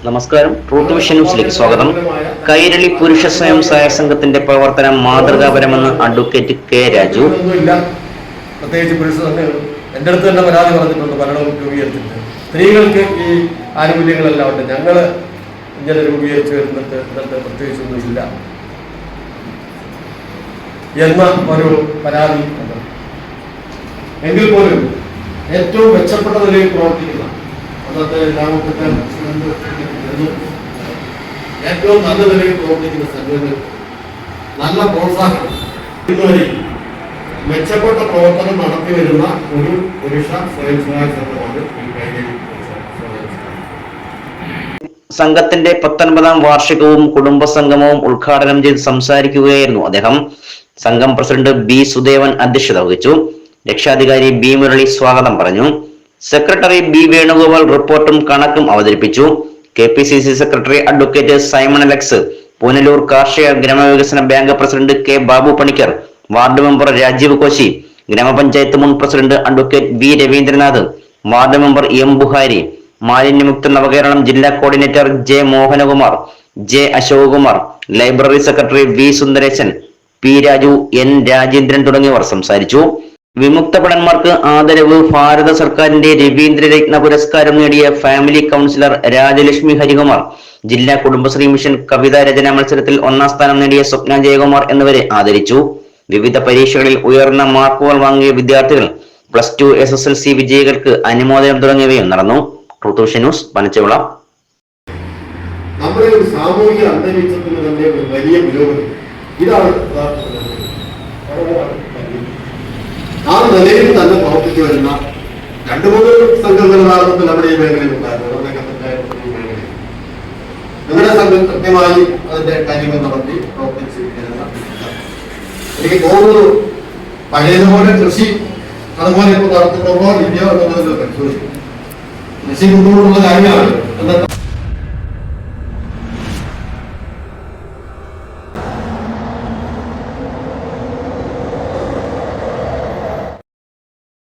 നമസ്കാരം. Truth vision ന്യൂസിലേക്ക് സ്വാഗതം. കൈരളി പുരുഷ സ്വയം സഹായ സംഘത്തിന്റെ പ്രവർത്തനം മാതൃകാപരമെന്ന് അഡ്വക്കേറ്റ് കെ രാജു. പ്രത്യേകിച്ച് പുരുഷ സംഘങ്ങൾ എൻ്റെ അടുത്ത് തന്നെ പരാതി പറഞ്ഞിട്ടുണ്ട്, പലരും രൂപീകരിച്ചിട്ടുണ്ട്. സ്ത്രീകൾക്ക് ഈ ആനുകൂല്യങ്ങളെല്ലാം ഉണ്ട്, ഞങ്ങൾ ഇങ്ങനെ രൂപീകരിച്ച് വരുന്നിട്ട് ഇന്നത്തെ പ്രത്യേകിച്ചൊന്നുമില്ല എന്ന ഒരു പരാതി. എങ്കിൽ പോലും ഏറ്റവും മെച്ചപ്പെട്ട നിലയിൽ പ്രവർത്തിക്കുന്ന അന്നത്തെ ഗ്രാമത്തെ ഏറ്റവും നല്ല നിലയിൽ പ്രവർത്തിക്കുന്ന സംഘങ്ങൾ നല്ല പ്രോത്സാഹനം ഇന്നുവരെ മെച്ചപ്പെട്ട പ്രവർത്തനം നടത്തി വരുന്ന ഒരു പുരുഷ സ്വയം സഹായ സംഘമാണ് ഈ കൈരളി. സംഘത്തിന്റെ 19ാം വാർഷികവും കുടുംബ സംഗമവും ഉദ്ഘാടനം ചെയ്ത് സംസാരിക്കുകയായിരുന്നു അദ്ദേഹം. സംഘം പ്രസിഡന്റ് ബി സുദേവൻ അധ്യക്ഷത വഹിച്ചു. രക്ഷാധികാരി ബി മുരളി സ്വാഗതം പറഞ്ഞു. സെക്രട്ടറി ബി വേണുഗോപാൽ റിപ്പോർട്ടും കണക്കും അവതരിപ്പിച്ചു. KPCC secretary advocate Simon Alex, Punalur കാർഷിക ഗ്രാമവികസന bank president K Babu Panicker, ward member Rajeev Koshy, ഗ്രാമപഞ്ചായത്ത് മുൻ president advocate V Ravindranath, ward member M Buhari, മാലിന്യമുക്ത നവകേരളം ജില്ലാ coordinator J Mohanakumar, J Ashokumar, library secretary V Sundaresan, P Raju, N Rajendran തുടങ്ങിയവർ സംസാരിച്ചു. വിമുക്ത ഭടന്മാർക്ക് ആദരവ്. ഭാരത സർക്കാരിന്റെ രവീന്ദ്രരത്ന പുരസ്കാരം നേടിയ ഫാമിലി കൗൺസിലർ രാജലക്ഷ്മി ഹരികുമാർ, ജില്ലാ കുടുംബശ്രീ മിഷൻ കവിതാ രചനാ മത്സരത്തിൽ 1ാം സ്ഥാനം നേടിയ സ്വപ്ന ജയകുമാർ എന്നിവരെ ആദരിച്ചു. വിവിധ പരീക്ഷകളിൽ ഉയർന്ന മാർക്കുകൾ വാങ്ങിയ വിദ്യാർത്ഥികൾ, +2 SSLC വിജയികൾക്ക് അനുമോദനം തുടങ്ങിയവയും നടന്നു. Truth vision news, Panachavila. നമ്മുടെ ഒരു സാമൂഹിക അന്തരീക്ഷത്തിന് തന്നെ ഒരു വലിയ പുരോഗതി ഇതാണ്. ആ നിലയിൽ തന്നെ പ്രവർത്തിച്ചു വരുന്ന 2-3 സംഘങ്ങൾ യഥാർത്ഥത്തിൽ നമ്മുടെ ഈ മേഖലയിൽ ഉണ്ടായിരുന്നു. നമ്മുടെ സംഘം കൃത്യമായി അതിന്റെ കാര്യങ്ങൾ നടത്തി പ്രവർത്തിച്ച് എനിക്ക് തോന്നുന്നു പഴയതുപോലെ കൃഷി അതുപോലെ ഇപ്പോൾ നടത്തുന്നതോ ഇല്ലയോ എന്നുള്ളത് പരിശോധിക്കും. കൃഷി ബുദ്ധിമുട്ടുള്ള കാര്യമാണ്.